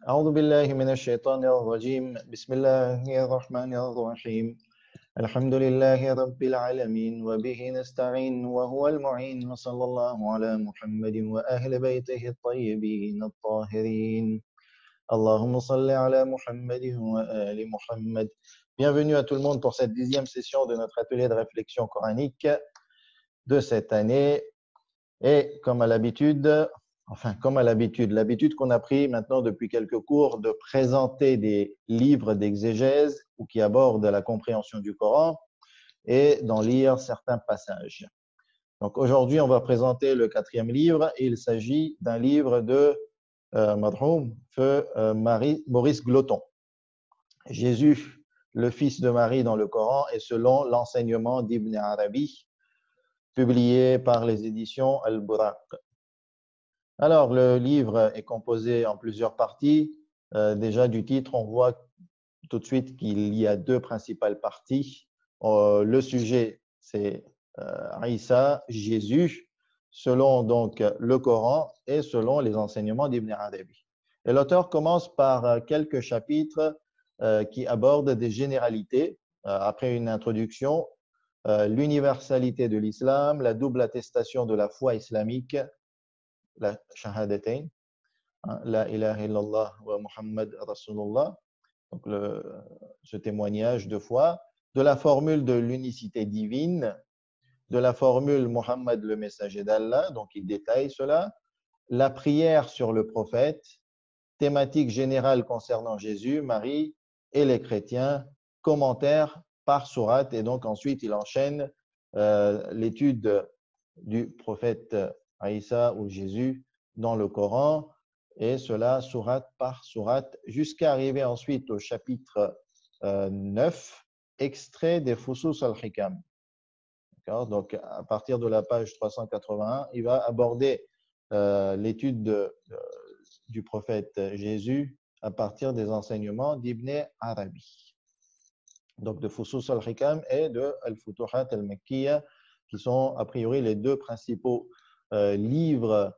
أعوذ بالله من الشيطان الرجيم بسم الله الرحمن الرحيم الحمد لله رب العالمين وبه نستعين وهو المعين وصلى الله على محمد وأهل بيته الطيبين الطاهرين اللهم صل على محمد وآل محمد. Bienvenue à tout le monde pour cette 10e session de notre atelier de réflexion coranique de cette année. Et comme à l'habitude, l'habitude qu'on a pris maintenant depuis quelques cours de présenter des livres d'exégèse ou qui abordent la compréhension du Coran et d'en lire certains passages. Donc aujourd'hui, on va présenter le 4e livre. Il s'agit d'un livre de Marhoum, feu Maurice Gloton. Jésus, le fils de Marie dans le Coran, et selon l'enseignement d'Ibn Arabi, publié par les éditions Al-Buraq. Alors, le livre est composé en plusieurs parties. Déjà, du titre, on voit tout de suite qu'il y a deux principales parties. Le sujet, c'est Isa, Jésus, selon donc le Coran et selon les enseignements d'Ibn Arabi. Et l'auteur commence par quelques chapitres qui abordent des généralités, après une introduction, l'universalité de l'islam, la double attestation de la foi islamique, la shahadatain, la ilaha illallah wa Muhammad Rasulullah, donc ce témoignage de foi, de la formule de l'unicité divine, de la formule Muhammad le messager d'Allah, donc il détaille cela, la prière sur le prophète, thématique générale concernant Jésus, Marie et les chrétiens, commentaires par sourate, et donc ensuite il enchaîne l'étude du prophète Isa ou Jésus dans le Coran, et cela sourate par sourate, jusqu'à arriver ensuite au chapitre 9, extrait des Fusus al-Hikam. Donc, à partir de la page 381, il va aborder l'étude du prophète Jésus à partir des enseignements d'Ibn Arabi. Donc, de Fusus al-Hikam et de Al-Futuhat al-Makkiyya, qui sont a priori les deux principaux livres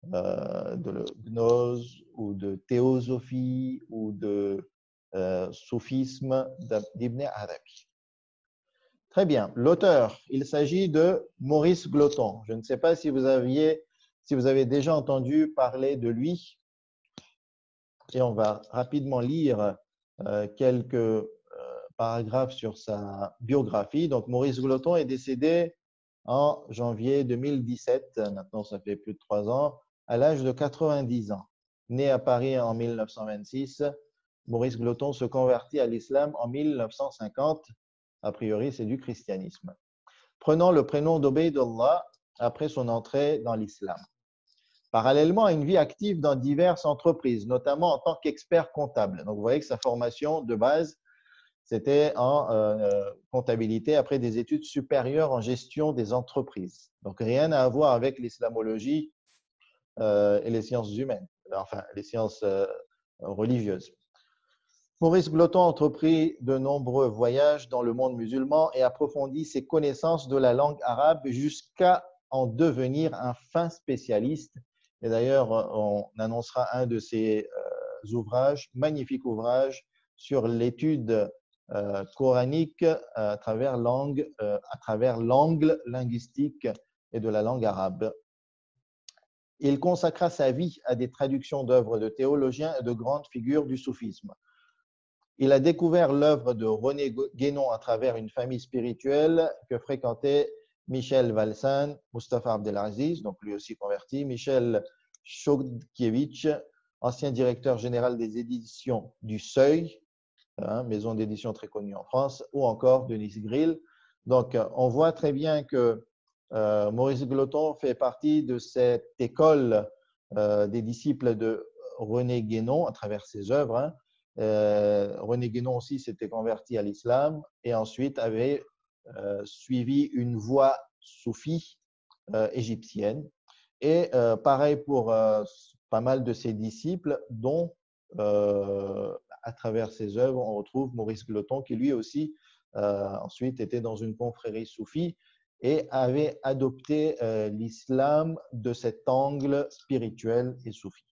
de gnose ou de théosophie ou de soufisme d'Ibn Arabi. Très bien. L'auteur, il s'agit de Maurice Gloton. Je ne sais pas si vous avez déjà entendu parler de lui. Et on va rapidement lire quelques paragraphes sur sa biographie. Donc, Maurice Gloton est décédé en janvier 2017. Maintenant, ça fait plus de 3 ans, à l'âge de 90 ans. Né à Paris en 1926, Maurice Gloton se convertit à l'islam en 1950. A priori, c'est du christianisme. Prenant le prénom d'Obeidullah après son entrée dans l'islam. Parallèlement à une vie active dans diverses entreprises, notamment en tant qu'expert comptable. Donc, vous voyez que sa formation de base, c'était en comptabilité après des études supérieures en gestion des entreprises. Donc, rien à voir avec l'islamologie et les sciences humaines, enfin, les sciences religieuses. Maurice Gloton entreprit de nombreux voyages dans le monde musulman et approfondit ses connaissances de la langue arabe jusqu'à en devenir un fin spécialiste. Et d'ailleurs, on annoncera un de ses ouvrages, magnifique ouvrage, sur l'étude coranique à travers l'angle linguistique et de la langue arabe. Il consacra sa vie à des traductions d'œuvres de théologiens et de grandes figures du soufisme. Il a découvert l'œuvre de René Guénon à travers une famille spirituelle que fréquentaient Michel Valsin, Mustapha Abdelaziz, donc lui aussi converti, Michel Chodkiewicz, ancien directeur général des éditions du Seuil, maison d'édition très connue en France, ou encore Denis Grill. Donc, on voit très bien que Maurice Gloton fait partie de cette école des disciples de René Guénon à travers ses œuvres. René Guénon aussi s'était converti à l'islam et ensuite avait suivi une voie soufie égyptienne. Et pareil pour pas mal de ses disciples, dont à travers ses œuvres, on retrouve Maurice Gloton, qui lui aussi ensuite était dans une confrérie soufie et avait adopté l'islam de cet angle spirituel et soufi.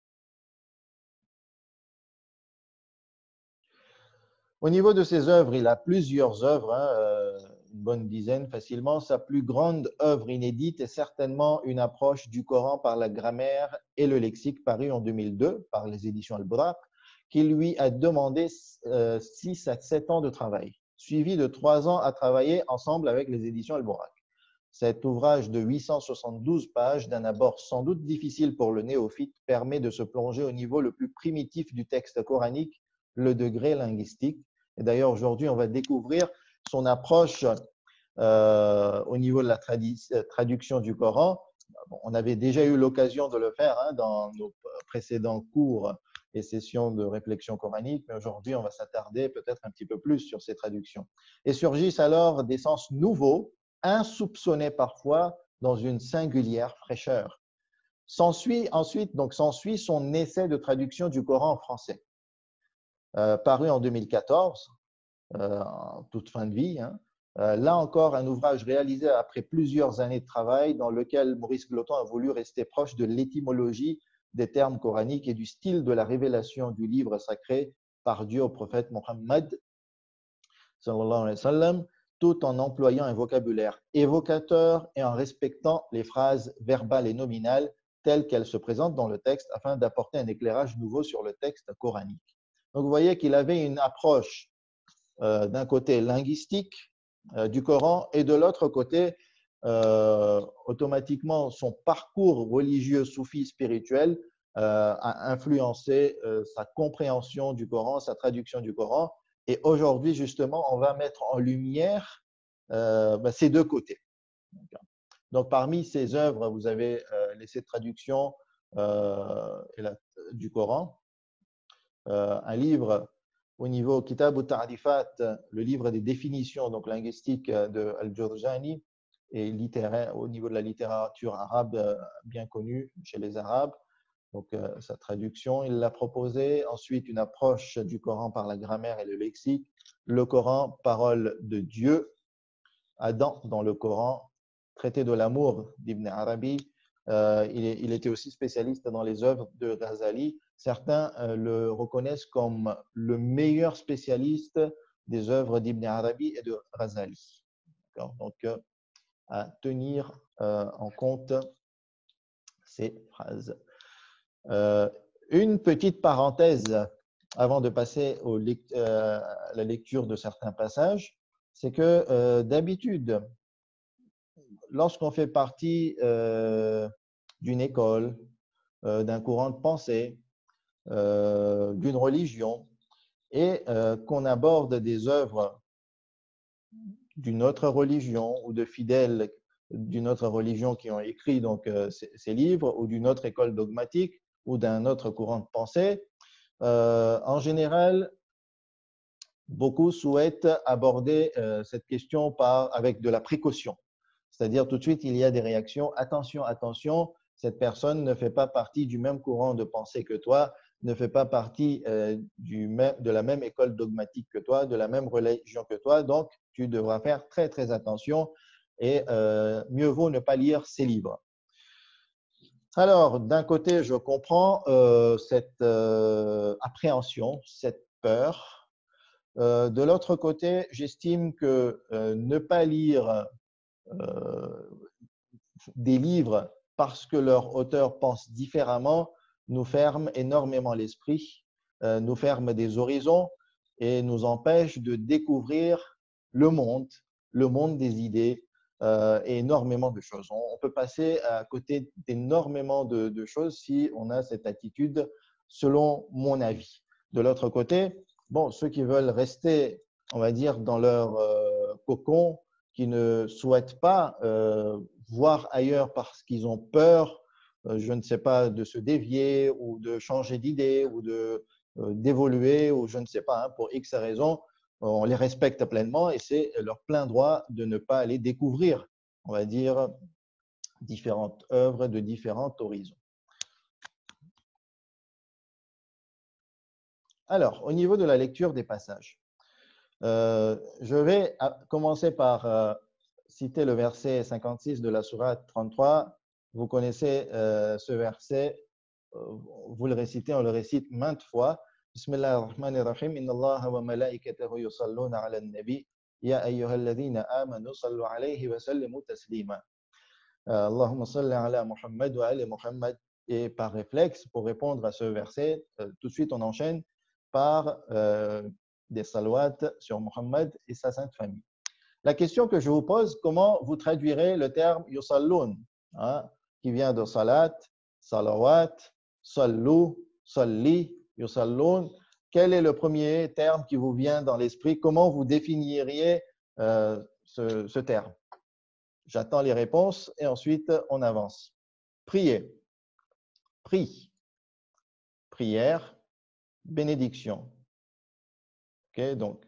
Au niveau de ses œuvres, il a plusieurs œuvres, hein, une bonne dizaine facilement. Sa plus grande œuvre inédite est certainement une approche du Coran par la grammaire et le lexique, paru en 2002 par les éditions Al-Buraq, qui lui a demandé 6 à 7 ans de travail, suivi de 3 ans à travailler ensemble avec les éditions Al-Buraq. Cet ouvrage de 872 pages, d'un abord sans doute difficile pour le néophyte, permet de se plonger au niveau le plus primitif du texte coranique, le degré linguistique. Et d'ailleurs, aujourd'hui, on va découvrir son approche au niveau de la traduction du Coran. On avait déjà eu l'occasion de le faire hein, dans nos précédents cours et sessions de réflexion coranique, mais aujourd'hui, on va s'attarder peut-être un petit peu plus sur ces traductions. Et surgissent alors des sens nouveaux, insoupçonnés parfois, dans une singulière fraîcheur. S'ensuit ensuite, donc s'ensuit son essai de traduction du Coran en français, paru en 2014, en toute fin de vie. Hein. Là encore, un ouvrage réalisé après plusieurs années de travail dans lequel Maurice Gloton a voulu rester proche de l'étymologie des termes coraniques et du style de la révélation du livre sacré par Dieu au prophète Mohammed, sallallahu alayhi wa sallam, tout en employant un vocabulaire évocateur et en respectant les phrases verbales et nominales telles qu'elles se présentent dans le texte afin d'apporter un éclairage nouveau sur le texte coranique. Donc, vous voyez qu'il avait une approche d'un côté linguistique du Coran et de l'autre côté, automatiquement, son parcours religieux, soufi, spirituel a influencé sa compréhension du Coran, sa traduction du Coran. Et aujourd'hui, justement, on va mettre en lumière ces deux côtés. Donc, parmi ces œuvres, vous avez l'essai de traduction du Coran, un livre au niveau Kitab al-Ta'rifat, le livre des définitions donc linguistiques de Al-Jurjani et littéraire au niveau de la littérature arabe bien connue chez les Arabes. Donc, sa traduction, il l'a proposé. Ensuite, une approche du Coran par la grammaire et le lexique. Le Coran, parole de Dieu. Adam dans le Coran. Traité de l'amour d'Ibn Arabi. Il était aussi spécialiste dans les œuvres de Ghazali. Certains le reconnaissent comme le meilleur spécialiste des œuvres d'Ibn Arabi et de Ghazali. Donc, à tenir en compte ces phrases. Une petite parenthèse avant de passer à la lecture de certains passages, c'est que d'habitude, lorsqu'on fait partie d'une école, d'un courant de pensée, d'une religion, et qu'on aborde des œuvres d'une autre religion ou de fidèles d'une autre religion qui ont écrit donc, ces livres, ou d'une autre école dogmatique ou d'un autre courant de pensée, en général, beaucoup souhaitent aborder cette question avec de la précaution. C'est-à-dire tout de suite, il y a des réactions. Attention, attention, cette personne ne fait pas partie du même courant de pensée que toi, ne fait pas partie de la même école dogmatique que toi, de la même religion que toi. Donc, tu devras faire très, très attention et mieux vaut ne pas lire ces livres. Alors, d'un côté, je comprends cette appréhension, cette peur. De l'autre côté, j'estime que ne pas lire des livres parce que leur auteur pense différemment nous ferme énormément l'esprit, nous ferme des horizons et nous empêche de découvrir le monde des idées et énormément de choses. On peut passer à côté d'énormément de choses si on a cette attitude, selon mon avis. De l'autre côté, bon, ceux qui veulent rester, on va dire, dans leur cocon, qui ne souhaitent pas voir ailleurs parce qu'ils ont peur, je ne sais pas, de se dévier ou de changer d'idée ou d'évoluer ou je ne sais pas, hein, pour X raisons, on les respecte pleinement et c'est leur plein droit de ne pas aller découvrir, on va dire, différentes œuvres de différents horizons. Alors, au niveau de la lecture des passages, je vais commencer par citer le verset 56 de la sourate 33. Vous connaissez ce verset, vous le récitez, on le récite maintes fois. Bismillah ar-Rahman ar-Rahim. Inna Allah wa malaikatahu yusalluna ala al-nabi. Ya ayyuhalladhina amanu sallu alayhi wa sallimu taslima. Allahumma salli ala Muhammad wa ali Muhammad. Et par réflexe, pour répondre à ce verset, tout de suite on enchaîne par des salawats sur Muhammad et sa sainte famille. La question que je vous pose, comment vous traduirez le terme yusalloun, hein, qui vient de salat, salawat, sallu, salli, yusalloun. Quel est le premier terme qui vous vient dans l'esprit? Comment vous définiriez ce terme? J'attends les réponses et ensuite on avance. Prier, prie, prière, bénédiction. Ok, donc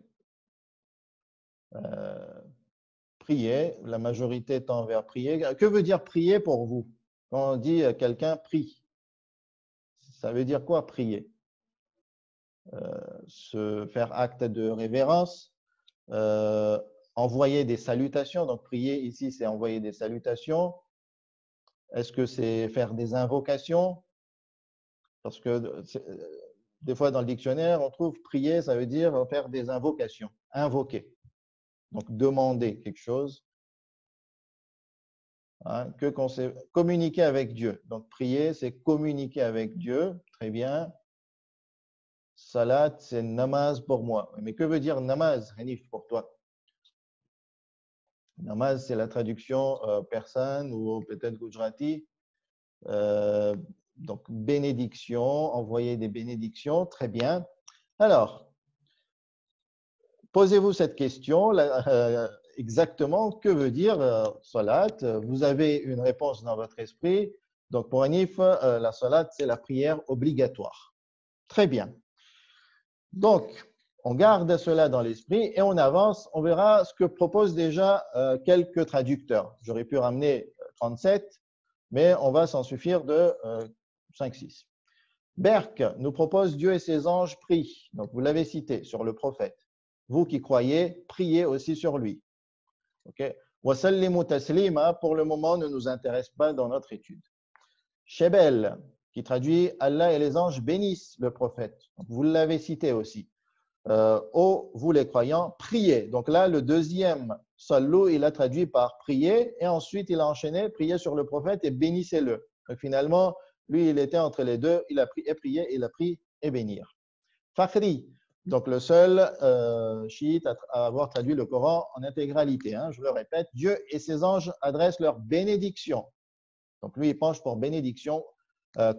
prier, la majorité tend vers prier. Que veut dire prier pour vous? Quand on dit quelqu'un prie, ça veut dire quoi prier? Se faire acte de révérence, envoyer des salutations. Donc prier ici, c'est envoyer des salutations. Est-ce que c'est faire des invocations? Parce que des fois dans le dictionnaire, on trouve prier, ça veut dire faire des invocations, invoquer. Donc demander quelque chose. Hein, communiquer avec Dieu. Donc prier, c'est communiquer avec Dieu. Très bien. Salat, c'est namaz pour moi. Mais que veut dire namaz, Hanif, pour toi? Namaz, c'est la traduction persane ou peut-être gujarati. Donc, bénédiction, envoyer des bénédictions, très bien. Alors, posez-vous cette question, exactement, que veut dire salat? Vous avez une réponse dans votre esprit. Donc, pour Hanif, la salat, c'est la prière obligatoire. Très bien. Donc, on garde cela dans l'esprit et on avance. On verra ce que proposent déjà quelques traducteurs. J'aurais pu ramener 37, mais on va s'en suffire de 5-6. Berck nous propose Dieu et ses anges prient. Donc, vous l'avez cité sur le prophète. Vous qui croyez, priez aussi sur lui. Ok. Wasallimu taslima, pour le moment, ne nous intéresse pas dans notre étude. Shebel, qui traduit Allah et les anges bénissent le prophète. Donc, vous l'avez cité aussi. Ô vous les croyants, priez. Donc là, le deuxième sallu, il a traduit par prier et ensuite il a enchaîné prier sur le prophète et bénissez-le. Donc finalement, lui, il était entre les deux. Il a pris et prié, il a pris et bénir. Fakhri, donc le seul chiite à avoir traduit le Coran en intégralité. Hein, je le répète, Dieu et ses anges adressent leur bénédiction. Donc lui, il penche pour bénédiction.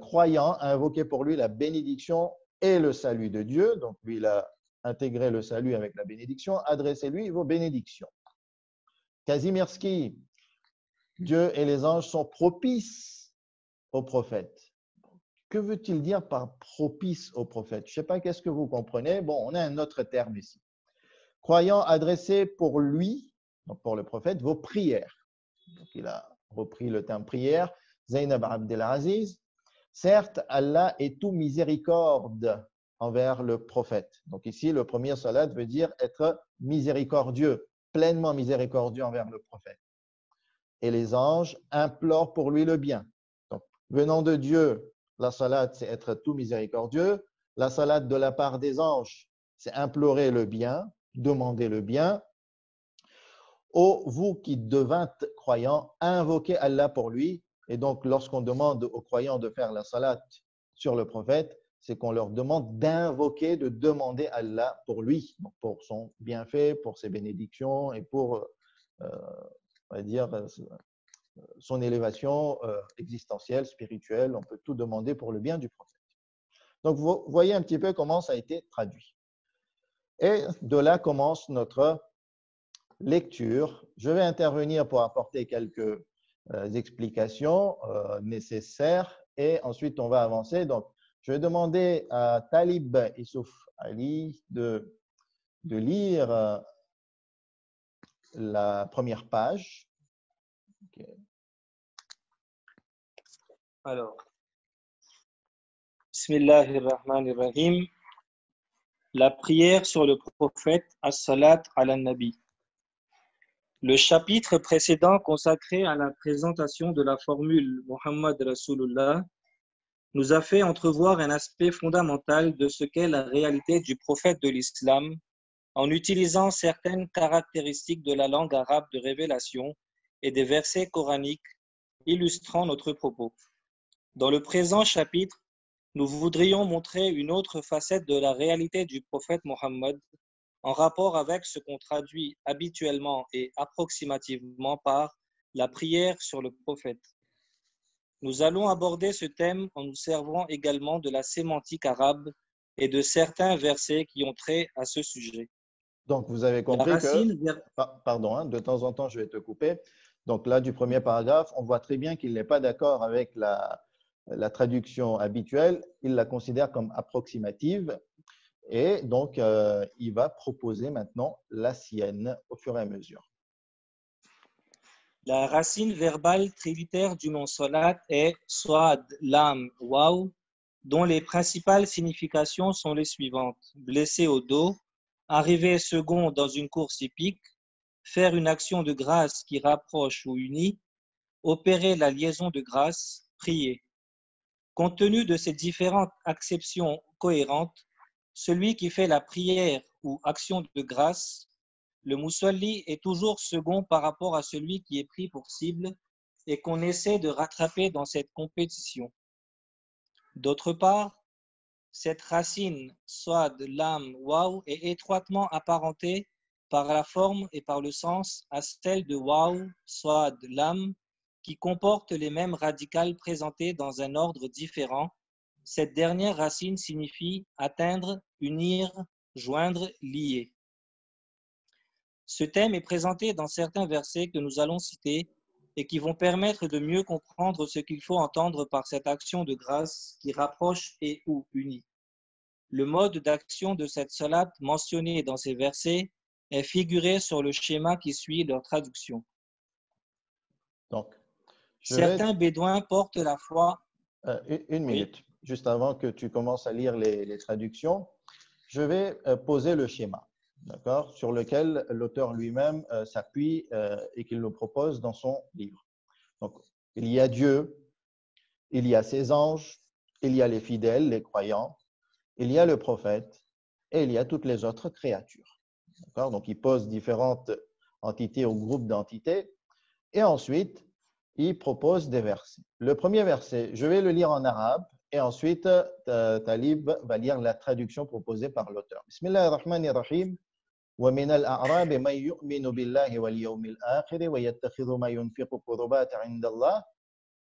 Croyant, invoquer pour lui la bénédiction et le salut de Dieu. Donc lui, il a intégré le salut avec la bénédiction. Adressez-lui vos bénédictions. Kazimierski, Dieu et les anges sont propices au prophète. Que veut-il dire par propice au prophète? Je ne sais pas qu'est-ce que vous comprenez. Bon, on a un autre terme ici. Croyant, adressez pour lui, donc pour le prophète, vos prières. Donc il a repris le terme prière. Zainab Abdelaziz. Certes, Allah est tout miséricorde envers le prophète. Donc ici, le premier salat veut dire être miséricordieux, pleinement miséricordieux envers le prophète. Et les anges implorent pour lui le bien. Donc, venant de Dieu, la salat, c'est être tout miséricordieux. La salat de la part des anges, c'est implorer le bien, demander le bien. Ô vous qui devîntes croyants, invoquez Allah pour lui. Et donc, lorsqu'on demande aux croyants de faire la salat sur le prophète, c'est qu'on leur demande d'invoquer, de demander Allah pour lui, pour son bienfait, pour ses bénédictions et pour, on va dire, son élévation existentielle, spirituelle. On peut tout demander pour le bien du prophète. Donc, vous voyez un petit peu comment ça a été traduit. Et de là commence notre lecture. Je vais intervenir pour apporter quelques explications nécessaires et ensuite on va avancer. Donc, je vais demander à Talib Issouf Ali de lire la première page. Okay. Alors, Bismillahirrahmanirrahim. La prière sur le prophète, as-salat ala nabi. Le chapitre précédent consacré à la présentation de la formule Muhammad Rasulullah nous a fait entrevoir un aspect fondamental de ce qu'est la réalité du prophète de l'islam en utilisant certaines caractéristiques de la langue arabe de révélation et des versets coraniques illustrant notre propos. Dans le présent chapitre, nous voudrions montrer une autre facette de la réalité du prophète Mohammed en rapport avec ce qu'on traduit habituellement et approximativement par la prière sur le prophète. Nous allons aborder ce thème en nous servant également de la sémantique arabe et de certains versets qui ont trait à ce sujet. Donc, vous avez La compris que, racine pardon, de temps en temps, je vais te couper. Donc là, du premier paragraphe, on voit très bien qu'il n'est pas d'accord avec la traduction habituelle. Il la considère comme approximative et donc il va proposer maintenant la sienne au fur et à mesure. La racine verbale trilitère du nom salat est swad, lam, waw, dont les principales significations sont les suivantes. Blessé au dos, arriver second dans une course hippique, faire une action de grâce qui rapproche ou unit, opérer la liaison de grâce, prier. Compte tenu de ces différentes acceptions cohérentes, celui qui fait la prière ou action de grâce, le musalli est toujours second par rapport à celui qui est pris pour cible et qu'on essaie de rattraper dans cette compétition. D'autre part, cette racine swad, lam, waw est étroitement apparentée par la forme et par le sens à celle de waw, swad, lam, qui comportent les mêmes radicales présentées dans un ordre différent. Cette dernière racine signifie atteindre, unir, joindre, lier. Ce thème est présenté dans certains versets que nous allons citer et qui vont permettre de mieux comprendre ce qu'il faut entendre par cette action de grâce qui rapproche et ou unit. Le mode d'action de cette salat mentionné dans ces versets est figuré sur le schéma qui suit leur traduction. Donc, Certains bédouins portent la foi. Une minute, juste avant que tu commences à lire les traductions, je vais poser le schéma, d'accord, sur lequel l'auteur lui-même s'appuie et qu'il le propose dans son livre. Donc, il y a Dieu, il y a ses anges, il y a les fidèles, les croyants, il y a le prophète et il y a toutes les autres créatures. D'accord? Donc, il pose différentes entités ou groupes d'entités et ensuite, il propose des versets. Le premier verset, je vais le lire en arabe et ensuite, Talib va lire la traduction proposée par l'auteur. Bismillahirrahmanirrahim. ومن الأعراب من يؤمن بالله واليوم الآخر ويتخذ ما ينفق قربات عند الله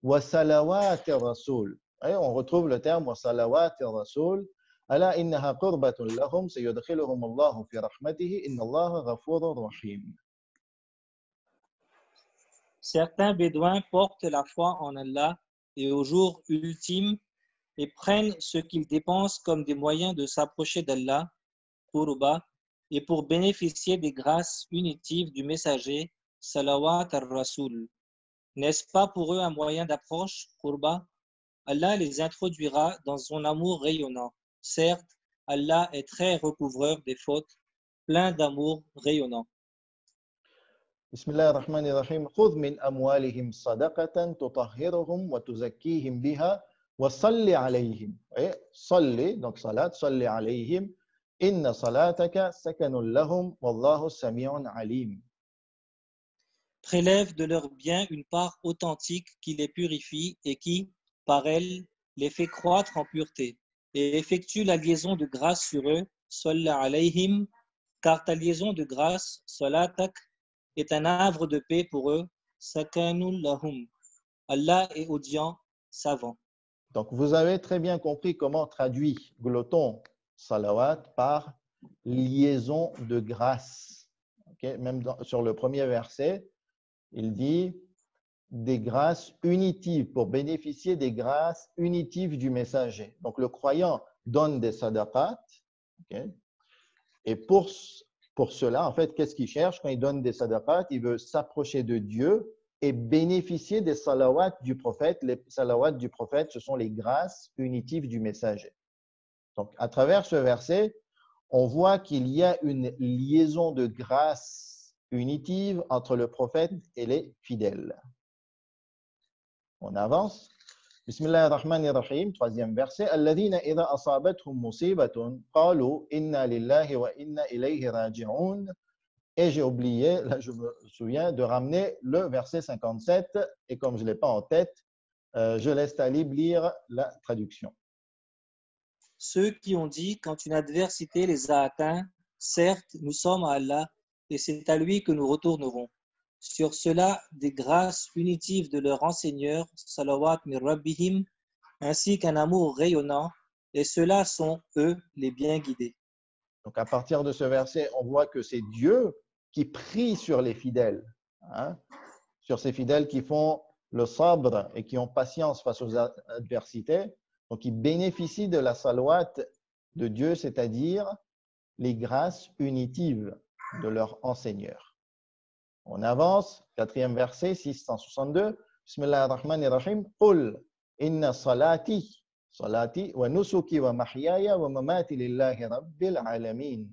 وصلوات الرسول. On retrouve le terme وصلوات الرسول. ألا إنها قربة لهم سيدخلهم الله في رحمته إن الله غفور رحيم. Certains bédouins portent la foi en Allah et au jour ultime et prennent ce qu'ils dépensent comme des moyens de s'approcher d'Allah, qurba, et pour bénéficier des grâces unitives du messager, salawat al-rasoul. N'est-ce pas pour eux un moyen d'approche, qurba? Allah les introduira dans son amour rayonnant. Certes, Allah est très recouvreur des fautes, plein d'amour rayonnant. بسم الله الرحمن الرحيم خذ من أموالهم صدقة تطهرهم وتزكيهم بها وصل عليهم. صلي donc salat صلي عليهم إن صلاتك سكن لهم والله سميع عليم. Prélève de leurs biens une part authentique qui les purifie et qui, par elle, les fait croître en pureté et effectue la liaison de grâce sur eux, Salla alayhim, car ta liaison de grâce, Salatak, est un havre de paix pour eux, Sakanul lahum. Allah est audient, savant. Donc, vous avez très bien compris comment traduit Gloton salawat par liaison de grâce. Okay? Même sur le premier verset, il dit des grâces unitives, pour bénéficier des grâces unitives du messager. Donc, le croyant donne des sadaqat. Okay? Et pour cela, en fait, qu'est-ce qu'il cherche quand il donne des sadaqat? Il veut s'approcher de Dieu et bénéficier des salawats du prophète. Les salawats du prophète, ce sont les grâces unitives du messager. Donc, à travers ce verset, on voit qu'il y a une liaison de grâces unitives entre le prophète et les fidèles. On avance. Bismillah ar-Rahman ar-Rahim, troisième verset. Alladhina idha asabathum musibatun qalu inna lillahi wa inna ilayhi raji'un. Et j'ai oublié, là je me souviens, de ramener le verset 57. Et comme je ne l'ai pas en tête, je laisse Talib lire la traduction. Ceux qui ont dit, quand une adversité les a atteints, certes, nous sommes à Allah et c'est à lui que nous retournerons. Sur cela, des grâces punitives de leur enseigneur, salawat mir rabbihim, ainsi qu'un amour rayonnant, et ceux-là sont, eux, les bien guidés. Donc à partir de ce verset, on voit que c'est Dieu qui prie sur les fidèles, hein, sur ces fidèles qui font le sabre et qui ont patience face aux adversités. Donc, ils bénéficient de la salawat de Dieu, c'est-à-dire les grâces unitives de leur enseigneur. On avance, quatrième verset, 662. Bismillah ar-Rahman ar-Rahim. Qul inna salati wa nusuki wa mahyaya wa mamati lillahi rabbil alamin.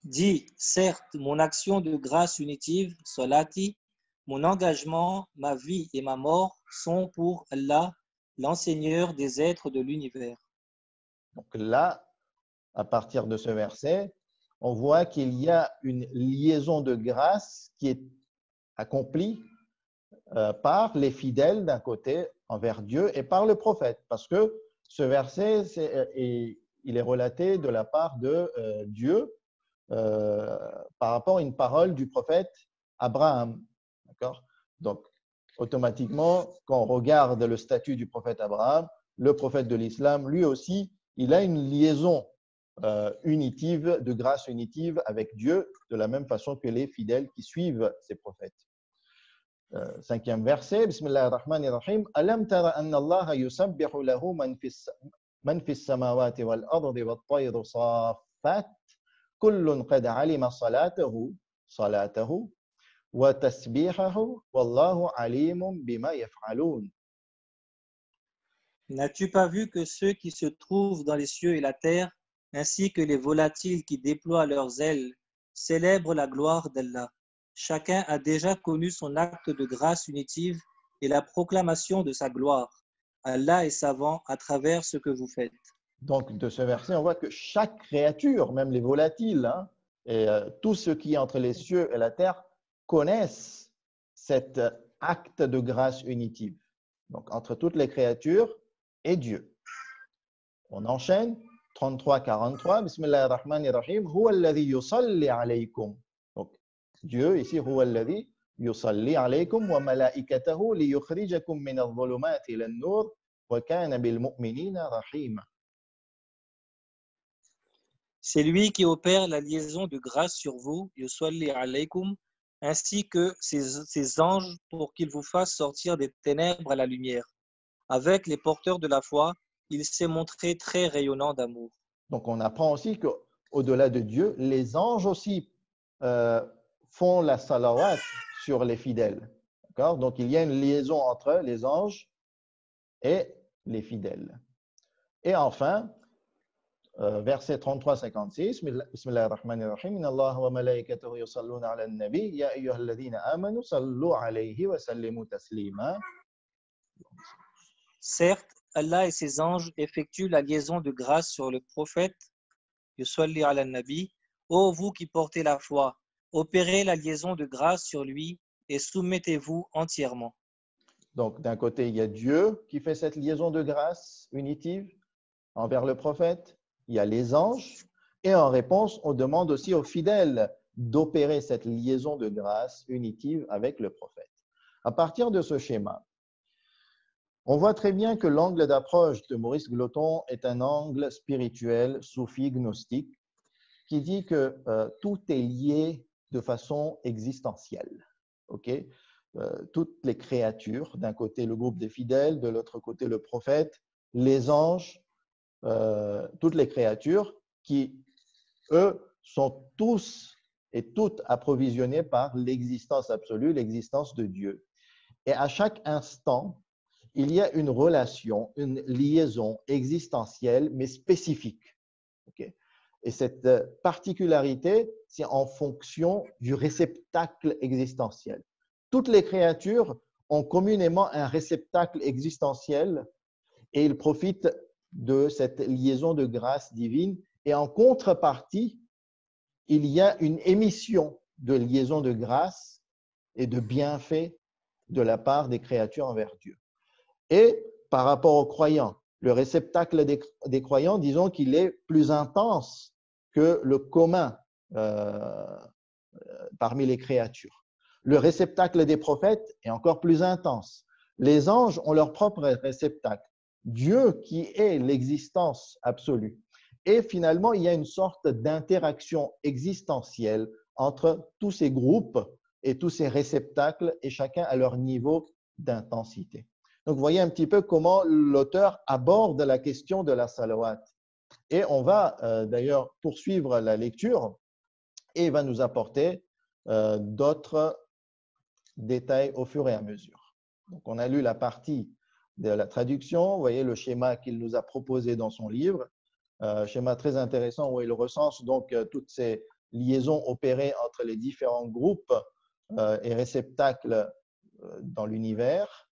Dis, certes, mon action de grâce unitive, salati, mon engagement, ma vie et ma mort sont pour Allah, l'enseigneur des êtres de l'univers. Donc là, à partir de ce verset, on voit qu'il y a une liaison de grâce qui est accomplie par les fidèles d'un côté envers Dieu et par le prophète. Parce que ce verset, il est relaté de la part de Dieu par rapport à une parole du prophète Abraham. D'accord ? Donc, automatiquement, quand on regarde le statut du prophète Abraham, le prophète de l'islam, lui aussi, il a une liaison unitive, de grâce unitive avec Dieu, de la même façon que les fidèles qui suivent ces prophètes. Cinquième verset, Bismillah ar-Rahman ar-Rahim. Alam tara anna Allah yusabbihu lahu man fis samawati wal ardi wat tayru saffat kullun qad alima salatahu wa tasbihahu wallahu alimun bima yaf'alun. N'as-tu pas vu que ceux qui se trouvent dans les cieux et la terre, ainsi que les volatiles qui déploient leurs ailes, célèbrent la gloire d'Allah? Chacun a déjà connu son acte de grâce unitive et la proclamation de sa gloire. Allah est savant à travers ce que vous faites. Donc, de ce verset, on voit que chaque créature, même les volatiles, hein, et tout ce qui est entre les cieux et la terre, connaissent cet acte de grâce unitive. Donc, entre toutes les créatures et Dieu. On enchaîne. 33-43. Bismillah ar-Rahman ar-Rahim. Huwa alladhi yusalli alaykum. Donc, Dieu, ici, Huwa alladhi yusalli alaykum wa malaikatahu li yukhrijakum min al-dhulumati ila an-nur wa kana bil mu'minina rahima. C'est lui qui opère la liaison de grâce sur vous, yusalli alaykum, ainsi que ses anges pour qu'ils vous fassent sortir des ténèbres à la lumière. Avec les porteurs de la foi, il s'est montré très rayonnant d'amour. Donc, on apprend aussi qu'au-delà de Dieu, les anges aussi font la salawat sur les fidèles. D'accord ? Donc, il y a une liaison entre les anges et les fidèles. Et enfin, verset 33-56, Bismillah ar-Rahman ar-Rahim, Inna Allah wa malaikatahu yusalluna ala an-nabi, ya ayyuhalladhina amanu, sallu alayhi wa sallimu taslima. Certes, Allah et ses anges effectuent la liaison de grâce sur le prophète, yusalli ala nabi. Ô vous qui portez la foi, opérez la liaison de grâce sur lui et soumettez-vous entièrement. Donc, d'un côté, il y a Dieu qui fait cette liaison de grâce unitive envers le prophète. Il y a les anges. Et en réponse, on demande aussi aux fidèles d'opérer cette liaison de grâce unitive avec le prophète. À partir de ce schéma, on voit très bien que l'angle d'approche de Maurice Gloton est un angle spirituel, soufi, gnostique, qui dit que tout est lié de façon existentielle. Okay? Toutes les créatures, d'un côté le groupe des fidèles, de l'autre côté le prophète, les anges, toutes les créatures qui, eux, sont tous et toutes approvisionnées par l'existence absolue, l'existence de Dieu. Et à chaque instant, il y a une relation, une liaison existentielle, mais spécifique. Okay? Et cette particularité, c'est en fonction du réceptacle existentiel. Toutes les créatures ont communément un réceptacle existentiel et ils profitent de cette liaison de grâce divine. Et en contrepartie, il y a une émission de liaison de grâce et de bienfaits de la part des créatures envers Dieu. Et par rapport aux croyants, le réceptacle des croyants, disons qu'il est plus intense que le commun parmi les créatures. Le réceptacle des prophètes est encore plus intense. Les anges ont leur propre réceptacle. Dieu qui est l'existence absolue. Et finalement, il y a une sorte d'interaction existentielle entre tous ces groupes et tous ces réceptacles, et chacun à leur niveau d'intensité. Donc, vous voyez un petit peu comment l'auteur aborde la question de la salawat. Et on va d'ailleurs poursuivre la lecture et il va nous apporter d'autres détails au fur et à mesure. Donc, on a lu la partie de la traduction. Vous voyez le schéma qu'il nous a proposé dans son livre. Schéma très intéressant où il recense donc toutes ces liaisons opérées entre les différents groupes et réceptacles dans l'univers.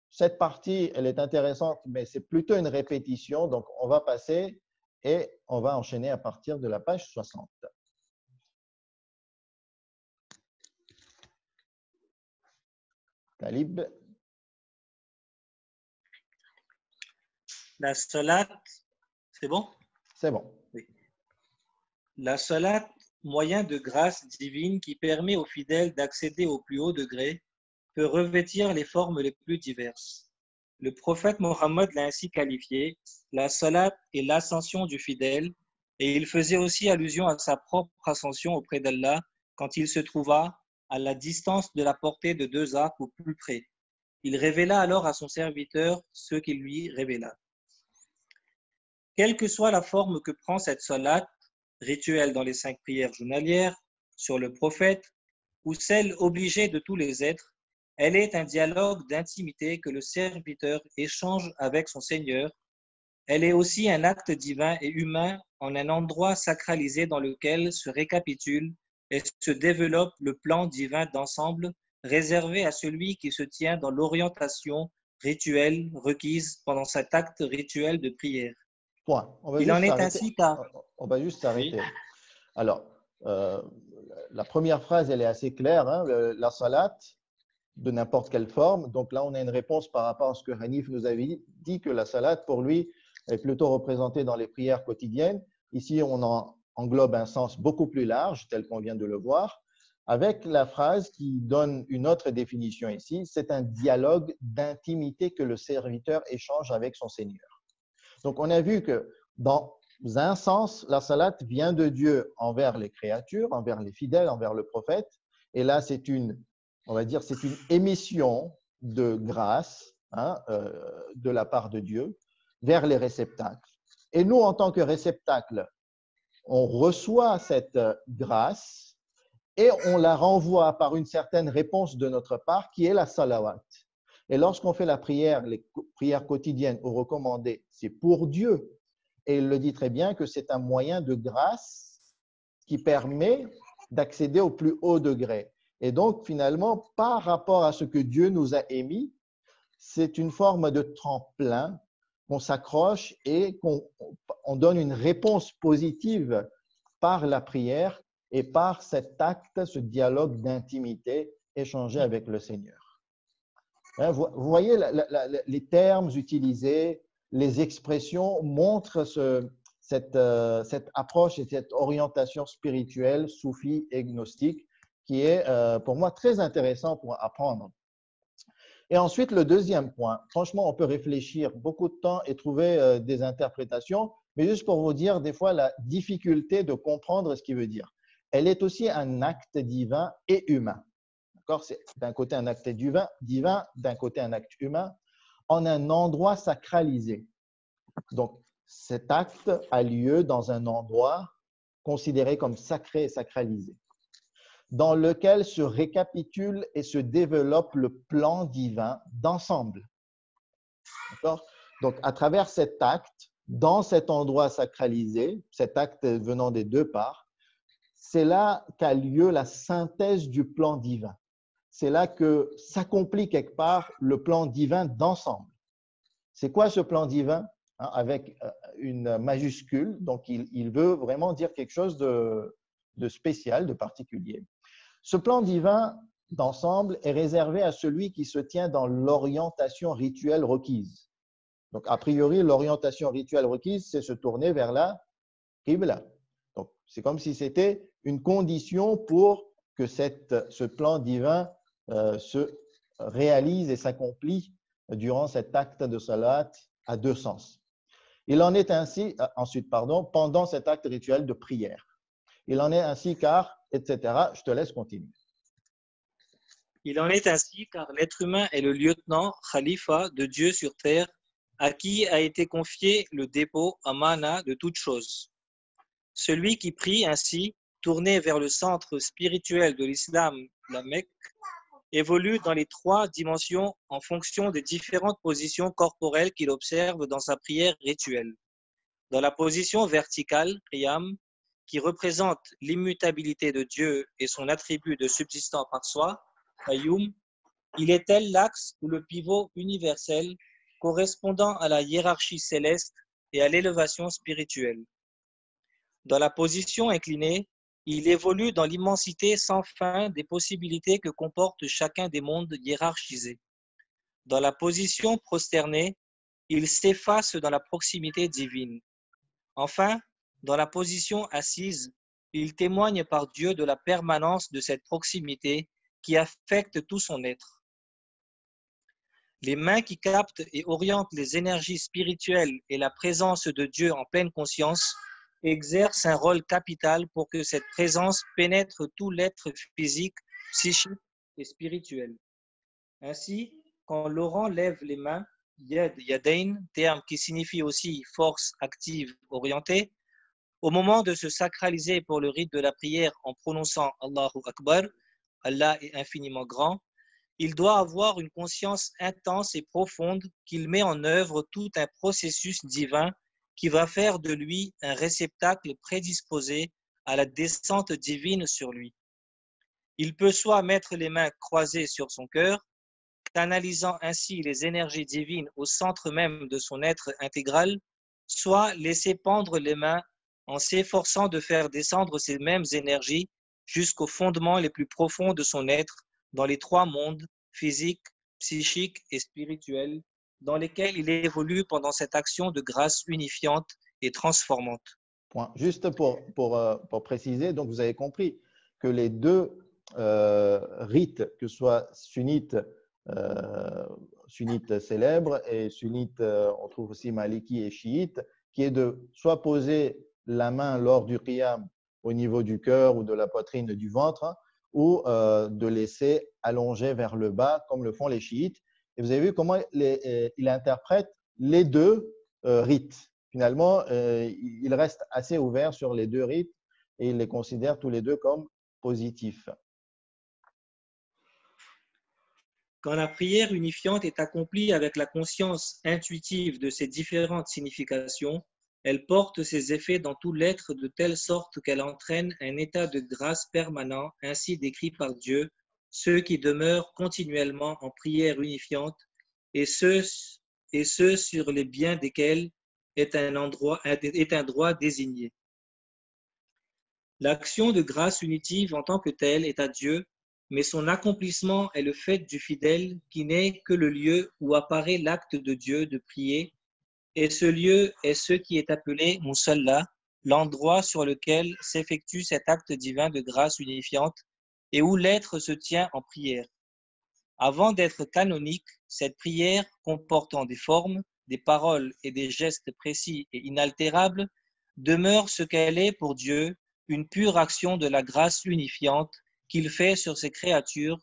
Cette partie, elle est intéressante, mais c'est plutôt une répétition. Donc, on va passer et on va enchaîner à partir de la page 60. Talib. La salat, c'est bon? C'est bon. Oui. La salat, moyen de grâce divine qui permet aux fidèles d'accéder au plus haut degré, peut revêtir les formes les plus diverses. Le prophète Mohammed l'a ainsi qualifié, la salat est l'ascension du fidèle, et il faisait aussi allusion à sa propre ascension auprès d'Allah quand il se trouva à la distance de la portée de 2 arcs ou plus près. Il révéla alors à son serviteur ce qu'il lui révéla. Quelle que soit la forme que prend cette salat, rituelle dans les 5 prières journalières, sur le prophète, ou celle obligée de tous les êtres, elle est un dialogue d'intimité que le serviteur échange avec son Seigneur. Elle est aussi un acte divin et humain en un endroit sacralisé dans lequel se récapitule et se développe le plan divin d'ensemble réservé à celui qui se tient dans l'orientation rituelle requise pendant cet acte rituel de prière. Point. Il en est ainsi car… On va juste s'arrêter. Oui. Alors, la première phrase, elle est assez claire. Hein, la salat, de n'importe quelle forme. Donc là, on a une réponse par rapport à ce que Hanif nous avait dit, que la salat, pour lui, est plutôt représentée dans les prières quotidiennes. Ici, on en englobe un sens beaucoup plus large, tel qu'on vient de le voir, avec la phrase qui donne une autre définition ici. C'est un dialogue d'intimité que le serviteur échange avec son Seigneur. Donc, on a vu que dans un sens, la salat vient de Dieu envers les créatures, envers les fidèles, envers le prophète. Et là, c'est une, on va dire, c'est une émission de grâce de la part de Dieu vers les réceptacles. Et nous, en tant que réceptacle, on reçoit cette grâce et on la renvoie par une certaine réponse de notre part qui est la salawat. Et lorsqu'on fait la prière, les prières quotidiennes ou recommandées, c'est pour Dieu. Et il le dit très bien que c'est un moyen de grâce qui permet d'accéder au plus haut degré. Et donc, finalement, par rapport à ce que Dieu nous a émis, c'est une forme de tremplin qu'on s'accroche et qu'on donne une réponse positive par la prière et par cet acte, ce dialogue d'intimité échangé avec le Seigneur. Vous voyez les termes utilisés, les expressions montrent cette approche et cette orientation spirituelle, soufie et gnostique, qui est pour moi très intéressant pour apprendre. Et ensuite, le deuxième point, franchement, on peut réfléchir beaucoup de temps et trouver des interprétations, mais juste pour vous dire des fois la difficulté de comprendre ce qu'il veut dire. Elle est aussi un acte divin et humain. C'est d'un côté un acte divin, d'un côté un acte humain, en un endroit sacralisé. Donc, cet acte a lieu dans un endroit considéré comme sacré et sacralisé, dans lequel se récapitule et se développe le plan divin d'ensemble. Donc, à travers cet acte, dans cet endroit sacralisé, cet acte venant des deux parts, c'est là qu'a lieu la synthèse du plan divin. c'est là que s'accomplit quelque part le plan divin d'ensemble. C'est quoi ce plan divin? Avec une majuscule, donc il veut vraiment dire quelque chose de spécial, de particulier. Ce plan divin d'ensemble est réservé à celui qui se tient dans l'orientation rituelle requise. Donc, a priori, l'orientation rituelle requise, c'est se tourner vers la Qibla. Donc, c'est comme si c'était une condition pour que ce plan divin se réalise et s'accomplit durant cet acte de salat à deux sens. Il en est ainsi, pendant cet acte rituel de prière. Il en est ainsi car, etc. Je te laisse continuer. Il en est ainsi car l'être humain est le lieutenant, khalifa de Dieu sur terre, à qui a été confié le dépôt amana de toutes choses. Celui qui prie ainsi, tourné vers le centre spirituel de l'islam, la Mecque, évolue dans les trois dimensions en fonction des différentes positions corporelles qu'il observe dans sa prière rituelle. Dans la position verticale, qiyam, qui représente l'immutabilité de Dieu et son attribut de subsistant par soi, qayyum, il est tel l'axe ou le pivot universel correspondant à la hiérarchie céleste et à l'élévation spirituelle. Dans la position inclinée, il évolue dans l'immensité sans fin des possibilités que comporte chacun des mondes hiérarchisés. Dans la position prosternée, il s'efface dans la proximité divine. Enfin, dans la position assise, il témoigne par Dieu de la permanence de cette proximité qui affecte tout son être. Les mains qui captent et orientent les énergies spirituelles et la présence de Dieu en pleine conscience exercent un rôle capital pour que cette présence pénètre tout l'être physique, psychique et spirituel. Ainsi, quand Laurent lève les mains, yad, yadain, terme qui signifie aussi force active orientée, au moment de se sacraliser pour le rite de la prière en prononçant Allahu Akbar, Allah est infiniment grand, il doit avoir une conscience intense et profonde qu'il met en œuvre tout un processus divin qui va faire de lui un réceptacle prédisposé à la descente divine sur lui. Il peut soit mettre les mains croisées sur son cœur, canalisant ainsi les énergies divines au centre même de son être intégral, soit laisser pendre les mains en s'efforçant de faire descendre ces mêmes énergies jusqu'aux fondements les plus profonds de son être dans les trois mondes, physique, psychique et spirituel, dans lesquels il évolue pendant cette action de grâce unifiante et transformante. Point. Juste pour préciser, donc vous avez compris que les deux rites, que ce soit sunnite célèbre et sunnite, on trouve aussi maliki et chiite, qui est de soit poser la main lors du qiyam au niveau du cœur ou de la poitrine du ventre, ou de laisser allonger vers le bas, comme le font les chiites. Et vous avez vu comment il interprète les deux rites. Finalement, il reste assez ouvert sur les deux rites et il les considère tous les deux comme positifs. Quand la prière unifiante est accomplie avec la conscience intuitive de ses différentes significations, elle porte ses effets dans tout l'être de telle sorte qu'elle entraîne un état de grâce permanent, ainsi décrit par Dieu, ceux qui demeurent continuellement en prière unifiante et ceux sur les biens desquels est un droit désigné. L'action de grâce unitive en tant que telle est à Dieu, mais son accomplissement est le fait du fidèle qui n'est que le lieu où apparaît l'acte de Dieu de prier, et ce lieu est ce qui est appelé Musalla, l'endroit sur lequel s'effectue cet acte divin de grâce unifiante et où l'être se tient en prière. Avant d'être canonique, cette prière, comportant des formes, des paroles et des gestes précis et inaltérables, demeure ce qu'elle est pour Dieu, une pure action de la grâce unifiante qu'il fait sur ses créatures,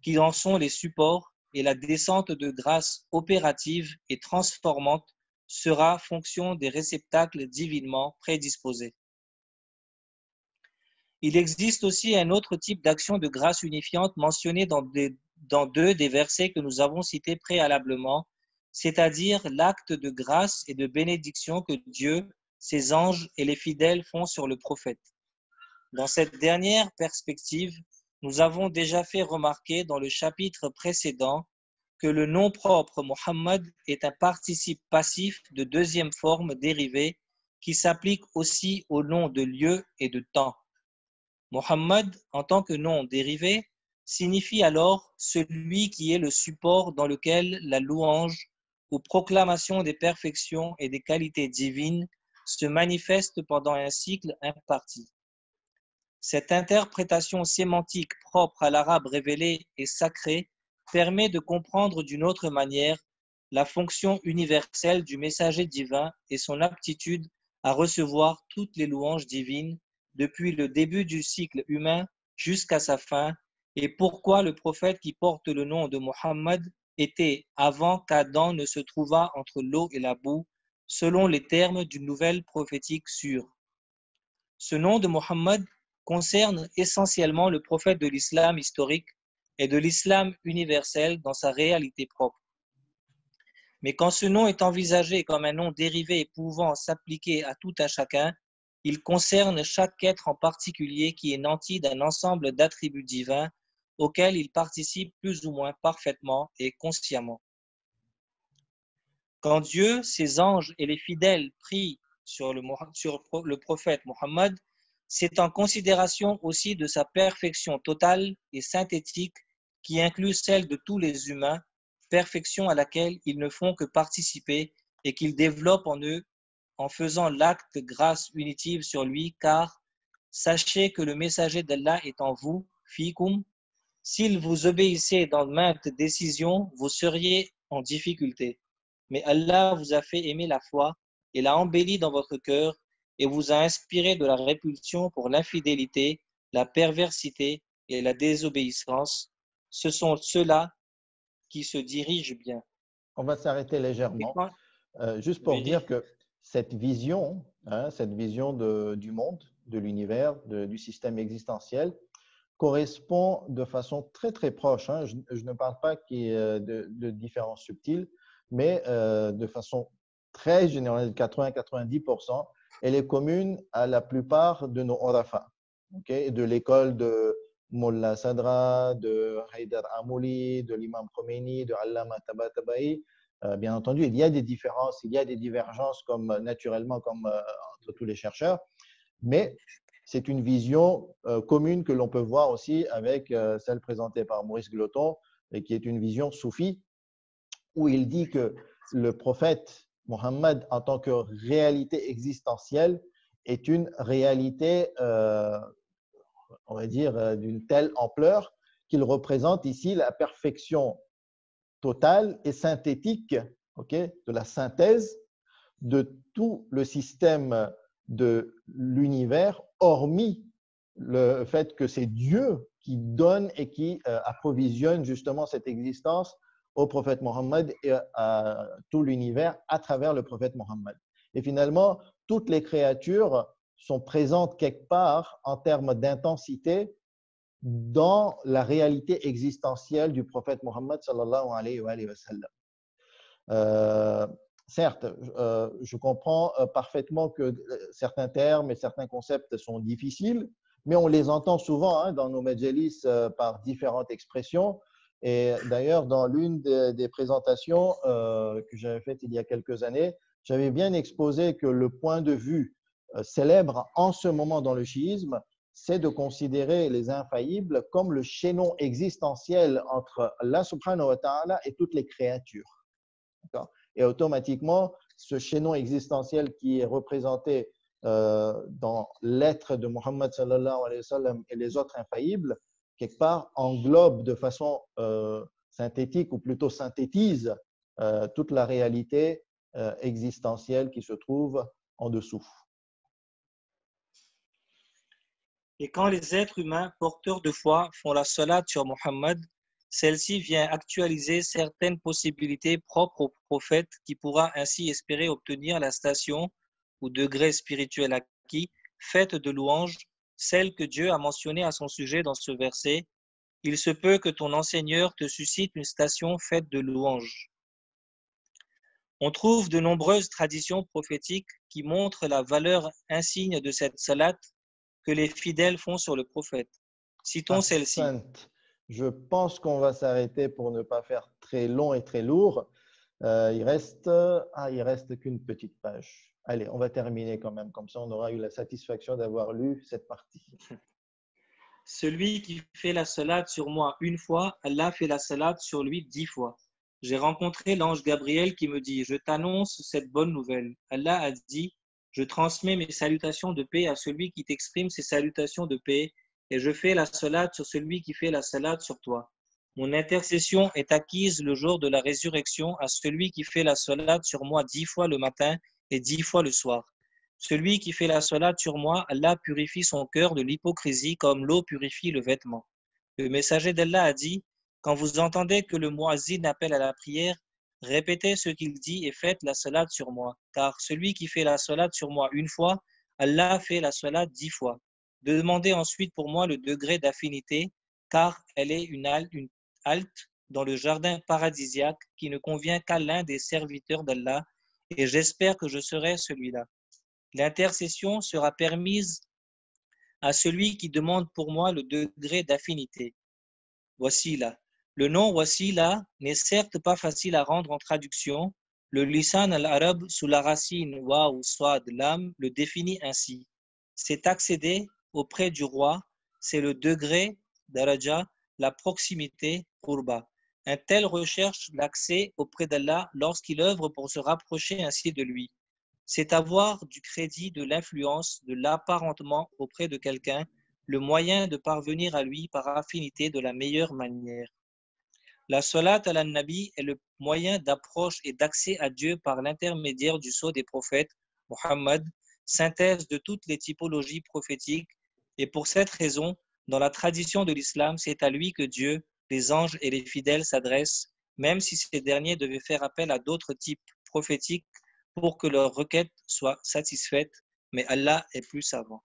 qui en sont les supports, et la descente de grâce opérative et transformante sera fonction des réceptacles divinement prédisposés. Il existe aussi un autre type d'action de grâce unifiante mentionné dans deux des versets que nous avons cités préalablement, c'est-à-dire l'acte de grâce et de bénédiction que Dieu, ses anges et les fidèles font sur le prophète. Dans cette dernière perspective, Nous avons déjà fait remarquer dans le chapitre précédent que le nom propre Muhammad est un participe passif de deuxième forme dérivée qui s'applique aussi au nom de lieu et de temps. Muhammad, en tant que nom dérivé, signifie alors celui qui est le support dans lequel la louange ou proclamation des perfections et des qualités divines se manifeste pendant un cycle imparti. Cette interprétation sémantique propre à l'arabe révélé et sacré permet de comprendre d'une autre manière la fonction universelle du messager divin et son aptitude à recevoir toutes les louanges divines depuis le début du cycle humain jusqu'à sa fin, et pourquoi le prophète qui porte le nom de Muhammad était avant qu'Adam ne se trouvât entre l'eau et la boue, selon les termes d'une nouvelle prophétique sûre. Ce nom de Muhammad concerne essentiellement le prophète de l'islam historique et de l'islam universel dans sa réalité propre. Mais quand ce nom est envisagé comme un nom dérivé pouvant s'appliquer à tout un chacun, il concerne chaque être en particulier qui est nanti d'un ensemble d'attributs divins auxquels il participe plus ou moins parfaitement et consciemment. Quand Dieu, ses anges et les fidèles prient sur le prophète Mohammed, c'est en considération aussi de sa perfection totale et synthétique qui inclut celle de tous les humains, perfection à laquelle ils ne font que participer et qu'ils développent en eux en faisant l'acte de grâce unitive sur lui, car sachez que le messager d'Allah est en vous, fikum. S'il vous obéissait dans maintes décisions, vous seriez en difficulté. Mais Allah vous a fait aimer la foi et l'a embellie dans votre cœur et vous a inspiré de la répulsion pour l'infidélité, la perversité et la désobéissance. Ce sont ceux-là qui se dirigent bien. On va s'arrêter légèrement, juste pour dire que cette vision du monde, de l'univers, du système existentiel, correspond de façon très très proche. Je ne parle pas de différences subtiles, mais de façon très générale, 80-90%, elle est commune à la plupart de nos orafa, de l'école de Mullah Sadra, de Haïdar Amouli, de l'imam Khomeini, de Allama Tabatabai. Bien entendu, il y a des différences, il y a des divergences naturellement comme entre tous les chercheurs, mais c'est une vision commune que l'on peut voir aussi avec celle présentée par Maurice Gloton, et qui est une vision soufie, où il dit que le prophète Mohammed, en tant que réalité existentielle, est une réalité, on va dire, d'une telle ampleur qu'il représente ici la perfection totale et synthétique, de la synthèse de tout le système de l'univers, hormis le fait que c'est Dieu qui donne et qui approvisionne justement cette existence au prophète Mohammed et à tout l'univers à travers le prophète Mohammed. Et finalement, toutes les créatures sont présentes quelque part en termes d'intensité dans la réalité existentielle du prophète Mohammed sallallahu alayhi wa sallam. Certes, je comprends parfaitement que certains termes et certains concepts sont difficiles, mais on les entend souvent dans nos majalis par différentes expressions. Et d'ailleurs, dans l'une des présentations que j'avais faites il y a quelques années, j'avais bien exposé que le point de vue célèbre en ce moment dans le chiisme, c'est de considérer les infaillibles comme le chaînon existentiel entre Allah subhanahu wa ta'ala et toutes les créatures. Et automatiquement, ce chaînon existentiel qui est représenté dans l'être de Muhammad sallallahu alayhi wa sallam et les autres infaillibles, quelque part englobe de façon synthétique, ou plutôt synthétise toute la réalité existentielle qui se trouve en dessous. Et quand les êtres humains porteurs de foi font la salat sur Muhammad, celle-ci vient actualiser certaines possibilités propres au prophète qui pourra ainsi espérer obtenir la station ou degré spirituel acquis, faite de louanges, celle que Dieu a mentionnée à son sujet dans ce verset. Il se peut que ton enseigneur te suscite une station faite de louanges. On trouve de nombreuses traditions prophétiques qui montrent la valeur insigne de cette salat que les fidèles font sur le prophète. Citons celle-ci. Ahsant. Je pense qu'on va s'arrêter pour ne pas faire très long et très lourd. Il reste qu'une petite page. Allez, on va terminer quand même. Comme ça, on aura eu la satisfaction d'avoir lu cette partie. Celui qui fait la salade sur moi une fois, Allah fait la salade sur lui 10 fois. J'ai rencontré l'ange Gabriel qui me dit, je t'annonce cette bonne nouvelle. Allah a dit, je transmets mes salutations de paix à celui qui t'exprime ses salutations de paix, et je fais la salade sur celui qui fait la salade sur toi. Mon intercession est acquise le jour de la résurrection à celui qui fait la salade sur moi 10 fois le matin et 10 fois le soir. Celui qui fait la salade sur moi, Allah purifie son cœur de l'hypocrisie comme l'eau purifie le vêtement. Le messager d'Allah a dit, quand vous entendez que le muazzin appelle à la prière, répétez ce qu'il dit et faites la salade sur moi. Car celui qui fait la salade sur moi une fois, Allah fait la salade 10 fois. Demandez ensuite pour moi le degré d'affinité, car elle est une halte dans le jardin paradisiaque qui ne convient qu'à l'un des serviteurs d'Allah, et j'espère que je serai celui-là. L'intercession sera permise à celui qui demande pour moi le degré d'affinité. Wasila. Le nom wasila n'est certes pas facile à rendre en traduction. Le lisan al-arab sous la racine wa ou soit de l'âme le définit ainsi. C'est accéder auprès du roi, c'est le degré daraja, la proximité qurba. Un tel recherche l'accès auprès d'Allah lorsqu'il œuvre pour se rapprocher ainsi de lui. C'est avoir du crédit, de l'influence, de l'apparentement auprès de quelqu'un, le moyen de parvenir à lui par affinité de la meilleure manière. La salat à nabi est le moyen d'approche et d'accès à Dieu par l'intermédiaire du sceau des prophètes, Muhammad, synthèse de toutes les typologies prophétiques, et pour cette raison, dans la tradition de l'islam, c'est à lui que Dieu, les anges et les fidèles s'adressent, même si ces derniers devaient faire appel à d'autres types prophétiques pour que leur requête soit satisfaite, mais Allah est plus savant.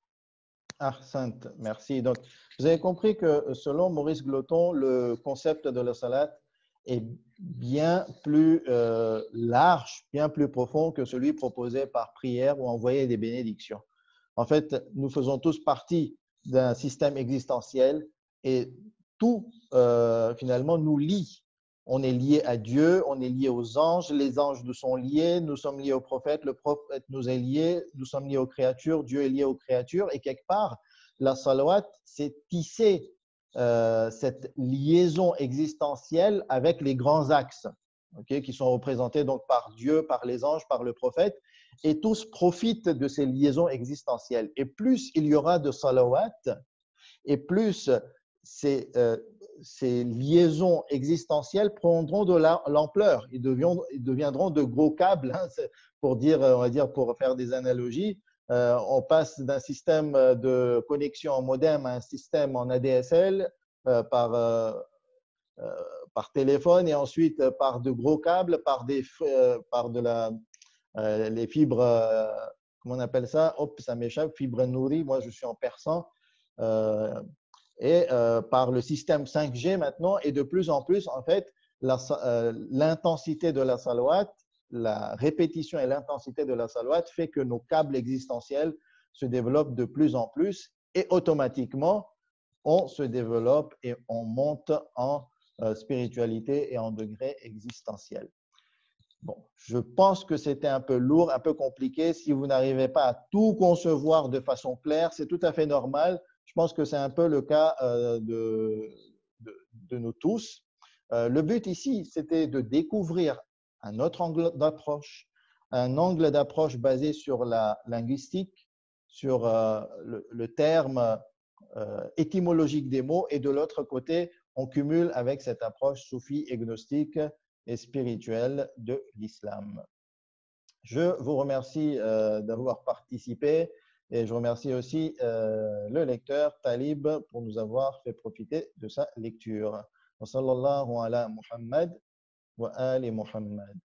Ahsant, merci. Donc, vous avez compris que selon Maurice Gloton, le concept de la salat est bien plus large, bien plus profond que celui proposé par prière ou envoyer des bénédictions. En fait, nous faisons tous partie d'un système existentiel et tout, finalement, nous lie. On est lié à Dieu, on est lié aux anges, les anges nous sont liés, nous sommes liés au prophète, le prophète nous est lié, nous sommes liés aux créatures, Dieu est lié aux créatures. Et quelque part, la salawat, c'est tisser cette liaison existentielle avec les grands axes, okay, qui sont représentés donc par Dieu, par les anges, par le prophète, et tous profitent de ces liaisons existentielles. Et plus il y aura de salawat, et plus ces liaisons existentielles prendront de l'ampleur. Ils deviendront de gros câbles, hein, pour dire, on va dire, pour faire des analogies. On passe d'un système de connexion en modem à un système en ADSL par téléphone et ensuite par de gros câbles, par les fibres, comment on appelle ça? Hop, ça m'échappe, fibres nourries. Moi, je suis en persan. Par le système 5G maintenant, et de plus en plus, en fait, l'intensité de la salawat, la répétition et l'intensité de la salawat fait que nos câbles existentiels se développent de plus en plus et automatiquement, on se développe et on monte en spiritualité et en degré existentiel. Bon, je pense que c'était un peu lourd, un peu compliqué. Si vous n'arrivez pas à tout concevoir de façon claire, c'est tout à fait normal. Je pense que c'est un peu le cas de nous tous. Le but ici, c'était de découvrir un autre angle d'approche, un angle d'approche basé sur la linguistique, sur le terme étymologique des mots, et de l'autre côté, on cumule avec cette approche soufie et gnostique et spirituelle de l'islam. Je vous remercie d'avoir participé et je remercie aussi le lecteur Talib pour nous avoir fait profiter de sa lecture. Wa sallallahu ala Muhammad wa ali Muhammad.